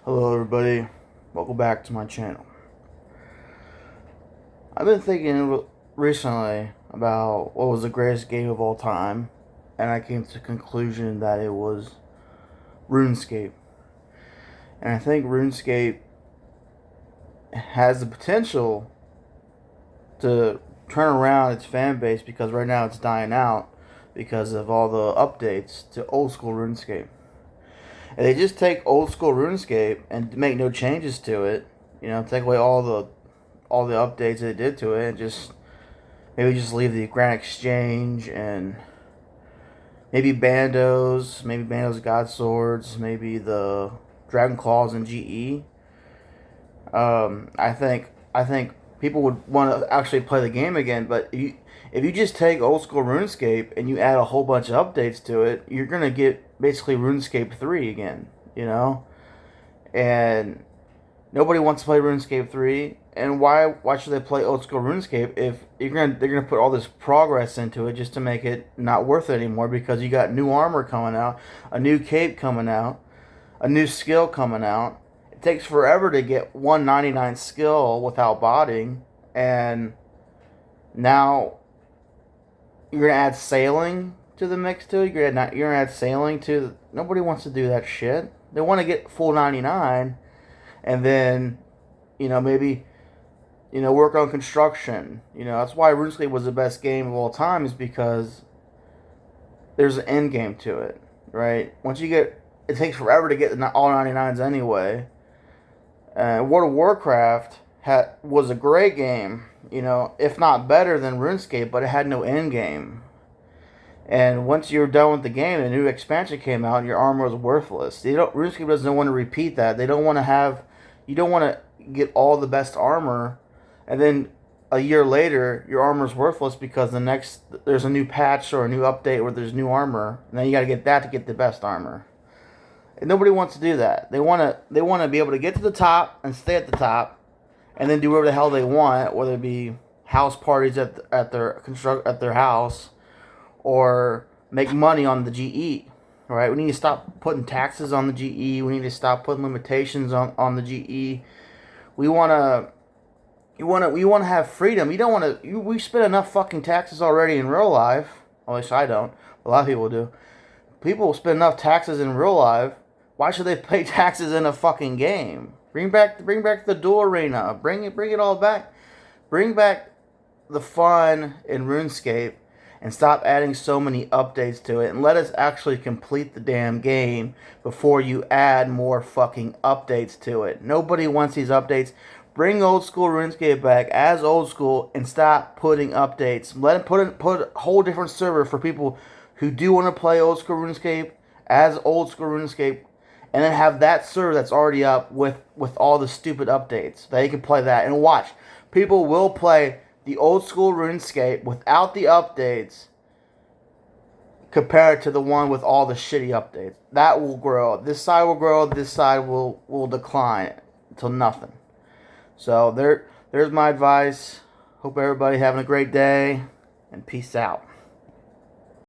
Hello everybody, welcome back to my channel. I've been thinking recently about what was the greatest game of all time, and I came to the conclusion that it was RuneScape. And I think RuneScape has the potential to turn around its fan base, because right now it's dying out because of all the updates to old school RuneScape. And they just take old school RuneScape and make no changes to it, take away all the updates they did to it, and maybe just leave the Grand Exchange and maybe Bandos God Swords, maybe the Dragon Claws and GE. I think people would want to actually play the game again. But if you just take old school RuneScape and you add a whole bunch of updates to it, you're gonna get basically RuneScape 3 again, and nobody wants to play RuneScape 3, and why should they play old school RuneScape if they're gonna put all this progress into it just to make it not worth it anymore, because you got new armor coming out, a new cape coming out, a new skill coming out. It takes forever to get 199 skill without botting, and now you're gonna add sailing to the mix too. You're gonna add sailing to. Nobody wants to do that shit. They want to get full 99, and then maybe work on construction. That's why RuneScape was the best game of all time, is because there's an end game to it, right? Once you get, it takes forever to get all 99s anyway. World of Warcraft was a great game, if not better than RuneScape, but it had no end game. And once you're done with the game, a new expansion came out, and your armor was worthless. RuneScape doesn't want to repeat that. They don't want to have, you don't want to get all the best armor, and then a year later your armor's worthless because there's a new patch or a new update where there's new armor, and then you got to get that to get the best armor. And nobody wants to do that. They want to be able to get to the top and stay at the top, and then do whatever the hell they want, whether it be house parties at their house, or make money on the GE. Right? We need to stop putting taxes on the GE. We need to stop putting limitations on the GE. We want to have freedom. You don't want to. We spend enough fucking taxes already in real life. At least I don't. A lot of people do. People spend enough taxes in real life. Why should they pay taxes in a fucking game? Bring back the duel arena. Bring it all back. Bring back the fun in RuneScape, and stop adding so many updates to it, and let us actually complete the damn game before you add more fucking updates to it. Nobody wants these updates. Bring old school RuneScape back as old school, and stop putting updates. Let it put a whole different server for people who do want to play old school RuneScape as old school RuneScape, and then have that server that's already up with all the stupid updates. They can play that, and watch. People will play the old school RuneScape without the updates compared to the one with all the shitty updates. That will grow. This side will grow. This side will decline until nothing. So there's my advice. Hope everybody having a great day, and peace out.